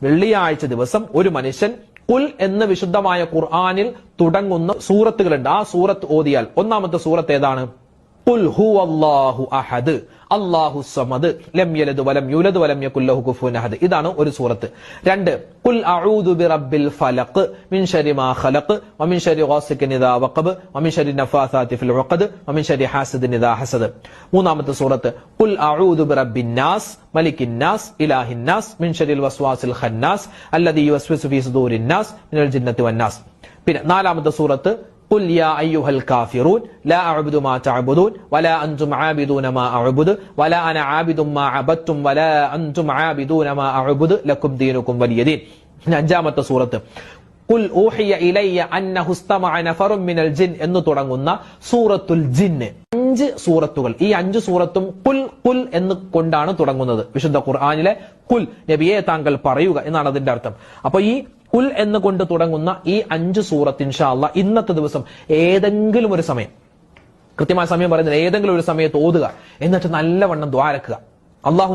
വെള്ളിയാഴ്ച ദിവസം ഒരു മനുഷ്യൻ ഖുൽ എന്ന വിശുദ്ധമായ ഖുർആനിൽ തുടങ്ങുന്ന സൂറത്തുകളുണ്ട്. ആ സൂറത്ത് ഓതിയാൽ, ഒന്നാമത്തെ സൂറത്ത് ഏതാണ്? ഖുൽ ഹുവല്ലാഹു അഹദ് അല്ലാഹു സമദ് ലം യലിദ് വലം യൂലദ് വലം യകുൽ ലഹു കുഫുവൻ അഹദ്. ഇതാണ് ഒരു സൂറത്ത്. രണ്ട്, ഖുൽ അഊദു ബിറബ്ബിൽ ഫലഖ് മിൻ ശർരി മാ ഖലഖ് വമിൻ ശർരി ഗാസിഖിൻ ഇദാ വഖബ് വമിൻ ശർരി നഫാസാതി ഫിൽ ഉഖദ് വമിൻ ശർരി ഹാസിദിൻ ഇദാ ഹസദ്. മൂന്നാമത്തെ സൂറത്ത് ഖുൽ അഊദു ബിറബ്ബിൻ നാസ് മലിക്കിൻ നാസ് ഇലാഹിൻ നാസ് മിൻ ശർരിൽ വസ്വാസിൽ ഖന്നാസ് അല്ലദീ യുവസ്വിസു ഫീ സുദൂരിൻ നാസ് മിനൽ ജിന്നത്തി വൻ നാസ്. പിന്നെ നാലാമത്തെ സൂറത്ത് ഖുൽ യാ അയ്യുഹൽ കാഫിറൂൻ ലാ അഅ്ബുദു മാ തഅബുദൂൻ വലാ അൻതും ആബിദൂന മാ അഅ്ബുദു വലാ അന ആബിദും മാ അബദ്തും വലാ അൻതും ആബിദൂന മാ അഅ്ബുദു ലക്കും ദീനുക്കും വലിയ ദീൻ. അഞ്ചാമത്തെ സൂറത്ത് ഖുൽ ഊഹിയ ഇലയ്യ അന്നഹു ഇസ്തമഅ നഫറും മിനൽ ജിൻ എന്ന് തുടങ്ങുന്ന സൂറത്തുൽ ജിന്ന്. 5 സൂറത്തുകൾ. ഈ 5 സൂറത്തും ഖുൽ ഖുൽ എന്ന് കൊണ്ടാണ് തുടങ്ങുന്നത്. വിശുദ്ധ ഖുർആനിലെ ഖുൽ, നബിയെ താങ്കൾ പറയുക എന്നാണ് അതിന്റെ അർത്ഥം. അപ്പൊ ഈ ഖുൽ എന്ന് കൊണ്ട് തുടങ്ങുന്ന ഈ 5 സൂറത്ത് ഇൻഷാ അല്ലാഹ് ഇന്നത്തെ ദിവസം ഏതെങ്കിലും ഒരു സമയം, കൃത്യമായ സമയം പറയുന്നത് ഏതെങ്കിലും ഒരു സമയത്ത് ഓതുക. എന്നിട്ട് നല്ലവണ്ണം ദ്വാരക്കുക. അല്ലാഹു